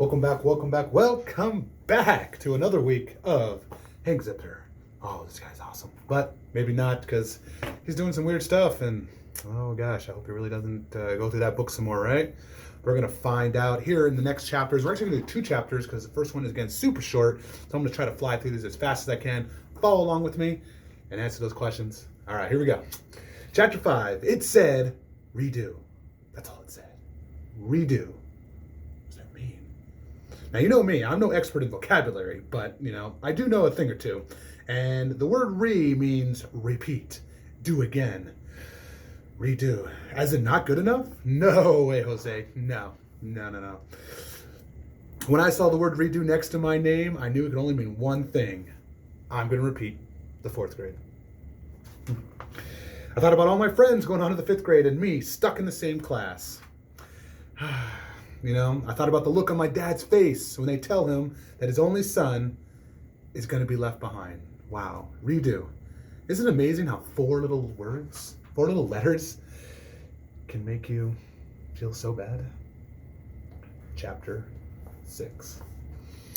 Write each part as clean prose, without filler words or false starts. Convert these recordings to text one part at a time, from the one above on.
Welcome back to another week of Hank Zipzer. Oh, this guy's awesome. But maybe not, because he's doing some weird stuff, and oh gosh, I hope he really doesn't go through that book some more, right? We're going to find out here in the next chapters. We're actually going to do 2 chapters, because the first one is, again, super short, so I'm going to try to fly through these as fast as I can. Follow along with me and answer those questions. All right, here we go. Chapter 5, it said, redo. That's all it said. Redo. Now, you know me, I'm no expert in vocabulary, but, I do know a thing or two. And the word re means repeat, do again, redo. As in not good enough? No way, Jose. No. When I saw the word redo next to my name, I knew it could only mean one thing. I'm going to repeat the 4th grade. I thought about all my friends going on to the 5th grade and me stuck in the same class. I thought about the look on my dad's face when they tell him that his only son is going to be left behind. Wow. Redo. Isn't it amazing how 4 little words, 4 little letters can make you feel so bad? Chapter 6.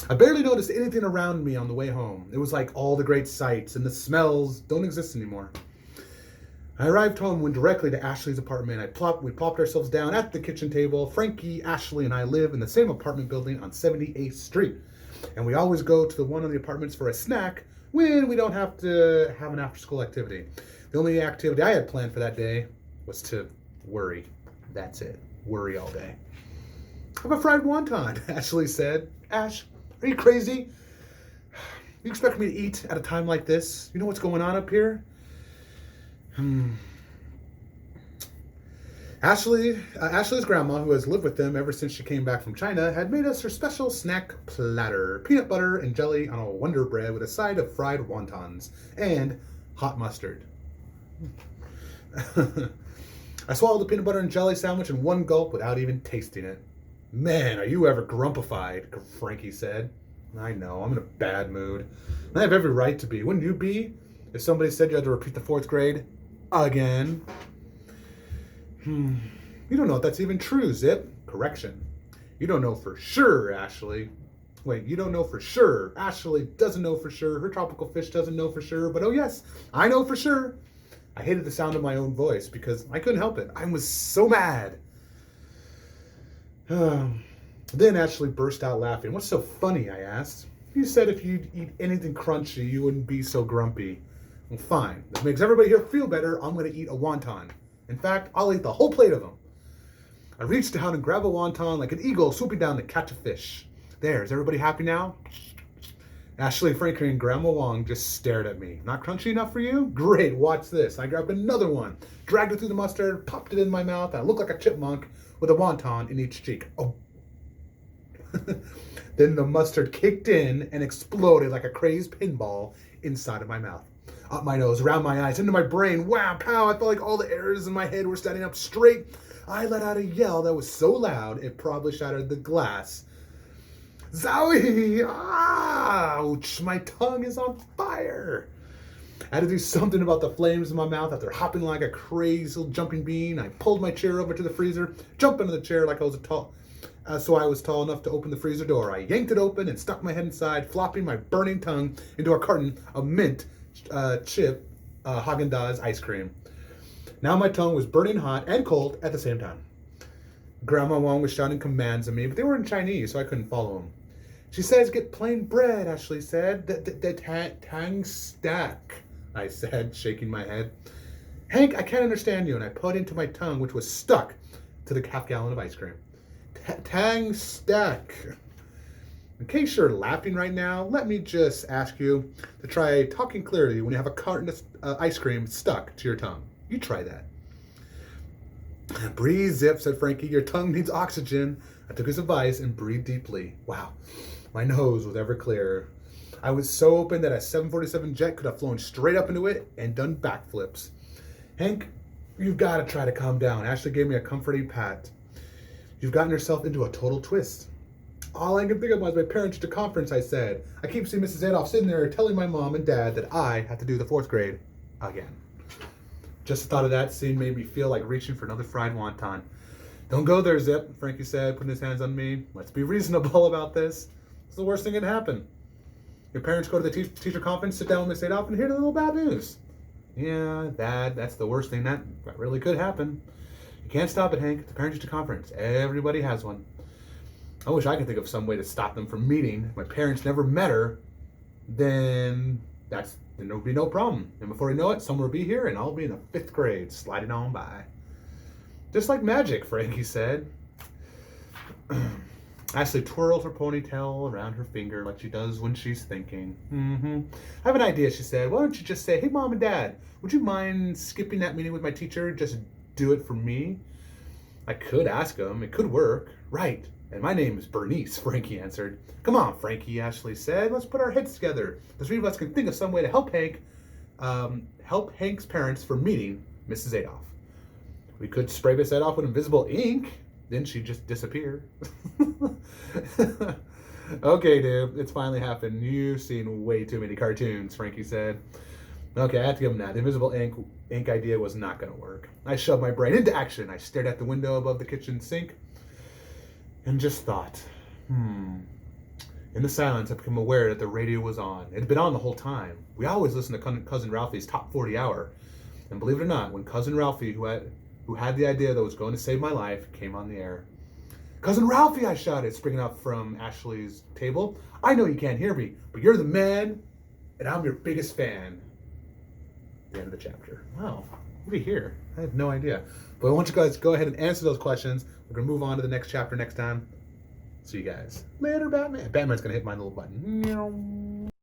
I barely noticed anything around me on the way home. It was like all the great sights and the smells don't exist anymore. I arrived home, went directly to Ashley's apartment. We plopped ourselves down at the kitchen table. Frankie, Ashley, and I live in the same apartment building on 78th Street. And we always go to the one of the apartments for a snack when we don't have to have an after-school activity. The only activity I had planned for that day was to worry. That's it. Worry all day. Have a fried wonton, Ashley said. Ash, are you crazy? You expect me to eat at a time like this? You know what's going on up here? Ashley's grandma, who has lived with them ever since she came back from China, had made us her special snack platter, peanut butter and jelly on a Wonder Bread with a side of fried wontons and hot mustard. I swallowed the peanut butter and jelly sandwich in one gulp without even tasting it. Man, are you ever grumpified, Frankie said. I know, I'm in a bad mood. And I have every right to be. Wouldn't you be if somebody said you had to repeat the 4th grade again? You don't know if that's even true, Zip. Correction. You don't know for sure, Ashley. Wait, you don't know for sure. Ashley doesn't know for sure. Her tropical fish doesn't know for sure. But oh yes, I know for sure. I hated the sound of my own voice because I couldn't help it. I was so mad. Then Ashley burst out laughing. What's so funny, I asked. You said if you'd eat anything crunchy, you wouldn't be so grumpy. Well, fine. This makes everybody here feel better. I'm going to eat a wonton. In fact, I'll eat the whole plate of them. I reached down and grabbed a wonton like an eagle swooping down to catch a fish. There, is everybody happy now? Ashley, Frankie, and Grandma Wong just stared at me. Not crunchy enough for you? Great, watch this. I grabbed another one, dragged it through the mustard, popped it in my mouth, and I looked like a chipmunk with a wonton in each cheek. Oh. Then the mustard kicked in and exploded like a crazed pinball inside of my mouth. Up my nose, around my eyes, into my brain. Wow, pow, I felt like all the hairs in my head were standing up straight. I let out a yell that was so loud, it probably shattered the glass. Zowie! Ouch! My tongue is on fire. I had to do something about the flames in my mouth after hopping like a crazy little jumping bean. I pulled my chair over to the freezer, jumped into the chair like I was so I was tall enough to open the freezer door. I yanked it open and stuck my head inside, flopping my burning tongue into a carton of mint chip Haagen-Dazs ice cream. Now my tongue was burning hot and cold at the same time. Grandma Wong was shouting commands at me, but they were in Chinese, so I couldn't follow them. She says, get plain bread, Ashley said. The tang stack, I said, shaking my head. Hank, I can't understand you, and I put into my tongue, which was stuck to the half-gallon of ice cream. Tang stack. In case you're laughing right now, let me just ask you to try talking clearly when you have a carton of ice cream stuck to your tongue. You try that. Breathe, Zip, said Frankie. Your tongue needs oxygen. I took his advice and breathed deeply. Wow, my nose was ever clearer. I was so open that a 747 jet could have flown straight up into it and done backflips. Hank, you've got to try to calm down. Ashley gave me a comforting pat. You've gotten yourself into a total twist. All I can think of was my parents' conference, I said. I keep seeing Mrs. Adolph sitting there telling my mom and dad that I have to do the 4th grade again. Just the thought of that scene made me feel like reaching for another fried wonton. Don't go there, Zip, Frankie said, putting his hands on me. Let's be reasonable about this. It's the worst thing that can happen. Your parents go to the teacher conference, sit down with Miss Adolf, and hear the little bad news. Yeah, that's the worst thing that really could happen. You can't stop it, Hank. It's the parent-teacher conference. Everybody has one. I wish I could think of some way to stop them from meeting. If my parents never met her, then there would be no problem. And before you know it, someone will be here, and I'll be in the 5th grade, sliding on by. Just like magic, Frankie said. Ashley twirled her ponytail around her finger like she does when she's thinking. I have an idea, she said. Why don't you just say, hey, Mom and Dad, would you mind skipping that meeting with my teacher? Just do it for me? I could ask them. It could work. Right. And my name is Bernice, Frankie answered. Come on, Frankie, Ashley said. Let's put our heads together. The 3 of us can think of some way to help Hank's parents from meeting Mrs. Adolf. We could spray Miss Adolf with invisible ink. Then she'd just disappear. Okay, dude, it's finally happened. You've seen way too many cartoons, Frankie said. Okay, I have to give him that. The invisible ink idea was not going to work. I shoved my brain into action. I stared at the window above the kitchen sink and just thought, In the silence, I became aware that the radio was on. It had been on the whole time. We always listened to Cousin Ralphie's Top 40 Hour. And believe it or not, when Cousin Ralphie, who had the idea that was going to save my life, came on the air. Cousin Ralphie, I shouted, springing up from Ashley's table. I know you can't hear me, but you're the man, and I'm your biggest fan. The end of the chapter. Wow, what do you hear? I have no idea. But I want you guys to go ahead and answer those questions. We're going to move on to the next chapter next time. See you guys later, Batman. Batman's going to hit my little button.